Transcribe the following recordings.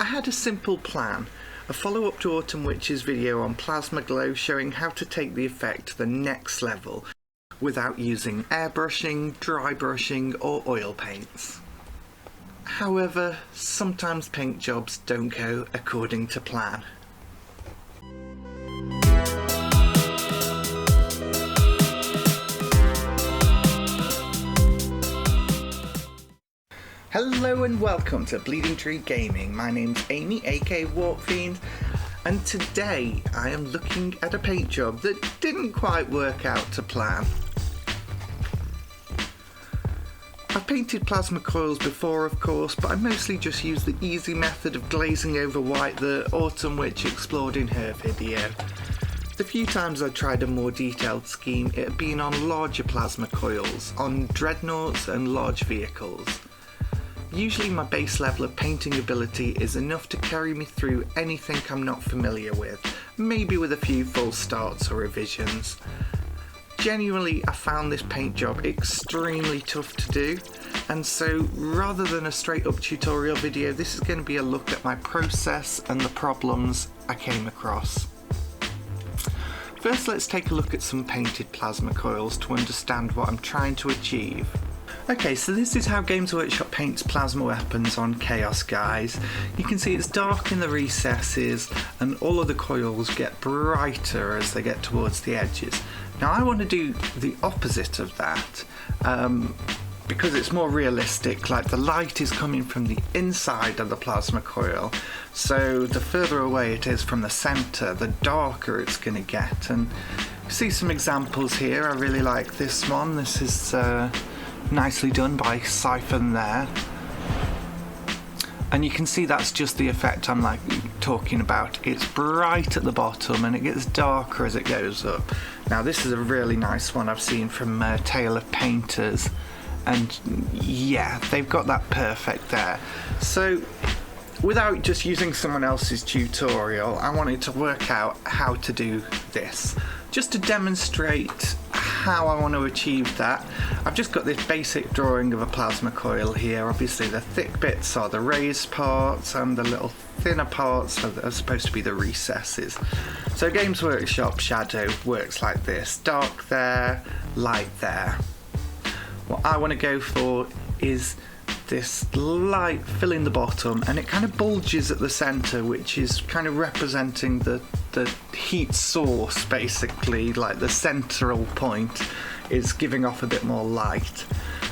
I had a simple plan, a follow-up to Autumn Witch's video on plasma glow showing how to take the effect to the next level without using airbrushing, dry brushing or oil paints. However, sometimes paint jobs don't go according to plan. Hello and welcome to Bleeding Tree Gaming. My name's Amy, aka Warpfiend, and today I am looking at a paint job that didn't quite work out to plan. I've painted plasma coils before, of course, but I mostly just used the easy method of glazing over white that Autumn Witch explored in her video. The few times I tried a more detailed scheme, it had been on larger plasma coils, on dreadnoughts and large vehicles. Usually my base level of painting ability is enough to carry me through anything I'm not familiar with, maybe with a few false starts or revisions. Genuinely, I found this paint job extremely tough to do, and so rather than a straight up tutorial video, this is going to be a look at my process and the problems I came across. First, let's take a look at some painted plasma coils to understand what I'm trying to achieve. Okay, so this is how Games Workshop paints plasma weapons on Chaos, guys. You can see it's dark in the recesses and all of the coils get brighter as they get towards the edges. Now I want to do the opposite of that because it's more realistic, like the light is coming from the inside of the plasma coil, so the further away it is from the centre, the darker it's going to get. And you see some examples here. I really like this one. This is nicely done by Siphon there, and you can see that's just the effect I'm talking about. It's bright at the bottom and it gets darker as it goes up. Now this is a really nice one I've seen from Tale of Painters, and yeah, they've got that perfect there. So without just using someone else's tutorial, I wanted to work out how to do this, just to demonstrate how I want to achieve that. I've just got this basic drawing of a plasma coil here. Obviously the thick bits are the raised parts and the little thinner parts are supposed to be the recesses. So Games Workshop shadow works like this: dark there, light there. What I want to go for is this light filling the bottom, and it kind of bulges at the center, which is kind of representing the heat source, basically. Like the central point is giving off a bit more light.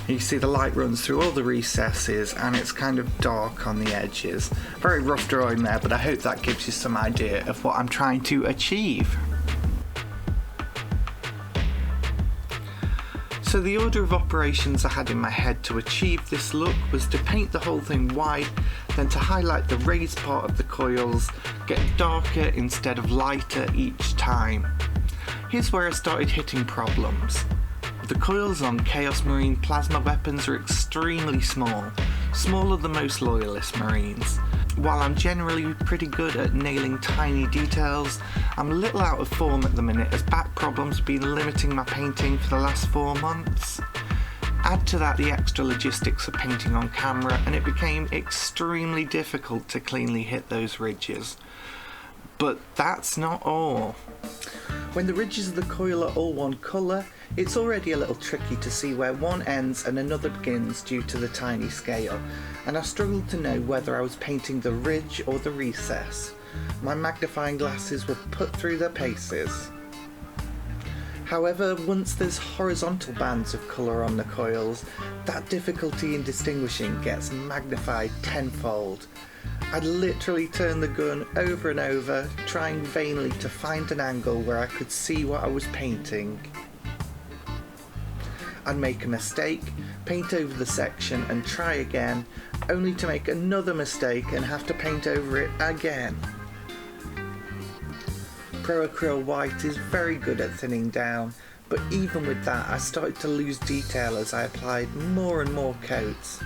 You see the light runs through all the recesses and it's kind of dark on the edges. Very rough drawing there, but I hope that gives you some idea of what I'm trying to achieve. So the order of operations I had in my head to achieve this look was to paint the whole thing white, then to highlight the raised part of the coils, get darker instead of lighter each time. Here's where I started hitting problems. The coils on Chaos Marine plasma weapons are extremely small, smaller than most Loyalist Marines. While I'm generally pretty good at nailing tiny details, I'm a little out of form at the minute as back problems have been limiting my painting for the last 4 months. Add to that the extra logistics of painting on camera and it became extremely difficult to cleanly hit those ridges. But that's not all. When the ridges of the coil are all one colour, it's already a little tricky to see where one ends and another begins due to the tiny scale, and I struggled to know whether I was painting the ridge or the recess. My magnifying glasses were put through their paces. However, once there's horizontal bands of colour on the coils, that difficulty in distinguishing gets magnified tenfold. I'd literally turn the gun over and over, trying vainly to find an angle where I could see what I was painting. I'd make a mistake, paint over the section and try again, only to make another mistake and have to paint over it again. Pro Acryl White is very good at thinning down, but even with that I started to lose detail as I applied more and more coats.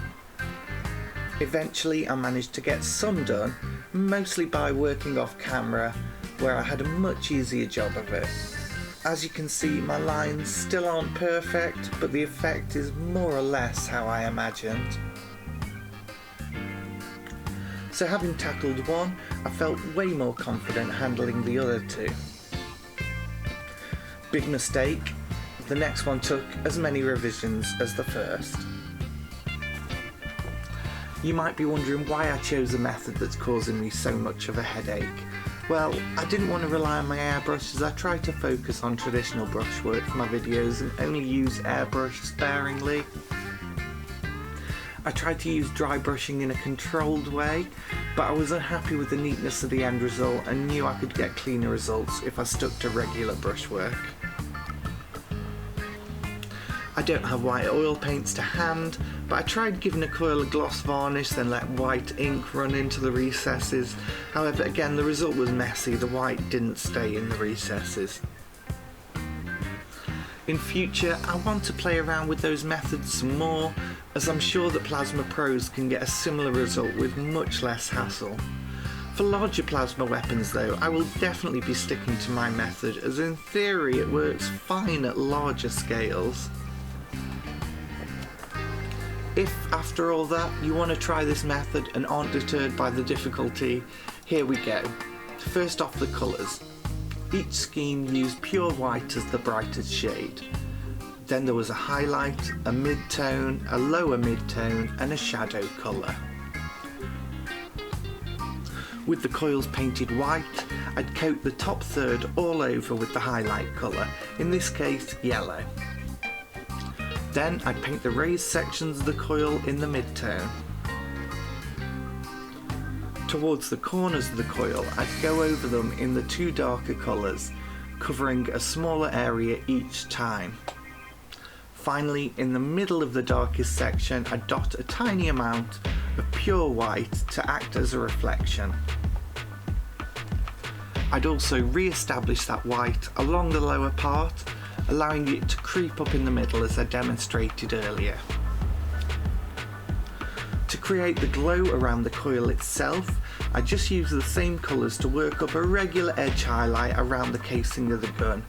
Eventually I managed to get some done, mostly by working off camera, where I had a much easier job of it. As you can see, my lines still aren't perfect, but the effect is more or less how I imagined. so having tackled one, I felt way more confident handling the other two. Big mistake, the next one took as many revisions as the first. You might be wondering why I chose a method that's causing me so much of a headache. Well, I didn't want to rely on my airbrush as I try to focus on traditional brushwork for my videos and only use airbrush sparingly. I tried to use dry brushing in a controlled way, but I was unhappy with the neatness of the end result and knew I could get cleaner results if I stuck to regular brushwork. I don't have white oil paints to hand, but I tried giving a coil a gloss varnish, then let white ink run into the recesses. However, again, the result was messy. The white didn't stay in the recesses. In future, I want to play around with those methods some more, as I'm sure that Plasma Pros can get a similar result with much less hassle. For larger plasma weapons though, I will definitely be sticking to my method, as in theory it works fine at larger scales. If, after all that, you want to try this method and aren't deterred by the difficulty, here we go. First off, the colours. Each scheme used pure white as the brightest shade. Then there was a highlight, a mid-tone, a lower mid-tone and a shadow colour. With the coils painted white, I'd coat the top third all over with the highlight colour, in this case yellow. Then I'd paint the raised sections of the coil in the mid-tone. Towards the corners of the coil, I'd go over them in the two darker colours, covering a smaller area each time. Finally, in the middle of the darkest section, I'd dot a tiny amount of pure white to act as a reflection. I'd also re-establish that white along the lower part, allowing it to creep up in the middle as I demonstrated earlier. To create the glow around the coil itself, I just use the same colours to work up a regular edge highlight around the casing of the gun.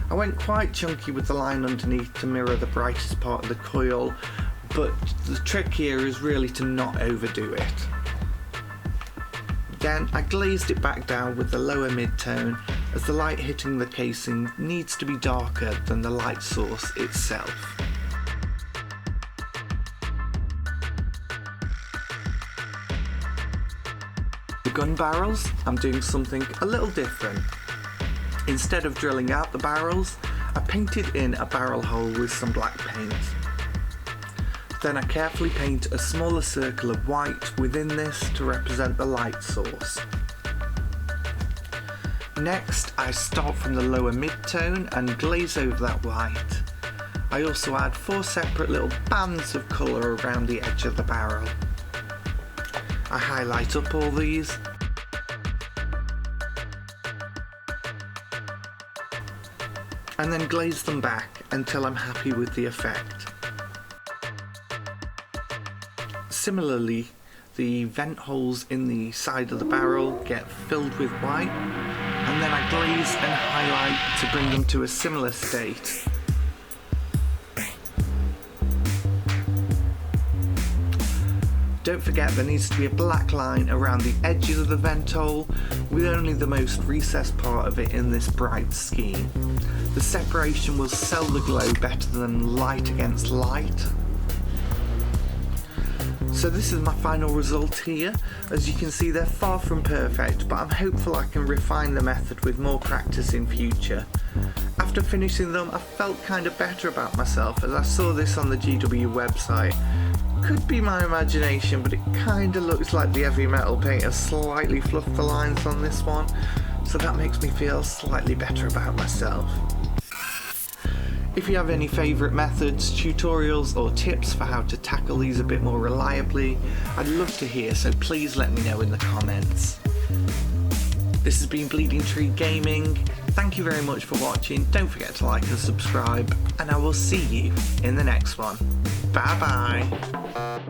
I went quite chunky with the line underneath to mirror the brightest part of the coil, but the trick here is really to not overdo it. Then I glazed it back down with the lower mid-tone, as the light hitting the casing needs to be darker than the light source itself. The gun barrels, I'm doing something a little different. Instead of drilling out the barrels, I painted in a barrel hole with some black paint. Then I carefully paint a smaller circle of white within this to represent the light source. Next, I start from the lower mid-tone and glaze over that white. I also add 4 separate little bands of colour around the edge of the barrel. I highlight up all these. And then glaze them back until I'm happy with the effect. Similarly, the vent holes in the side of the barrel get filled with white, and then I glaze and highlight to bring them to a similar state. Don't forget there needs to be a black line around the edges of the vent hole, with only the most recessed part of it in this bright scheme. The separation will sell the glow better than light against light. So this is my final result here. As you can see, they're far from perfect, but I'm hopeful I can refine the method with more practice in future. After finishing them, I felt kind of better about myself as I saw this on the GW website. Could be my imagination, but it kind of looks like the heavy metal paint has slightly fluffed the lines on this one, so that makes me feel slightly better about myself. If you have any favourite methods, tutorials or tips for how to tackle these a bit more reliably, I'd love to hear, so please let me know in the comments. This has been Bleeding Tree Gaming. Thank you very much for watching. Don't forget to like and subscribe, and I will see you in the next one. Bye bye.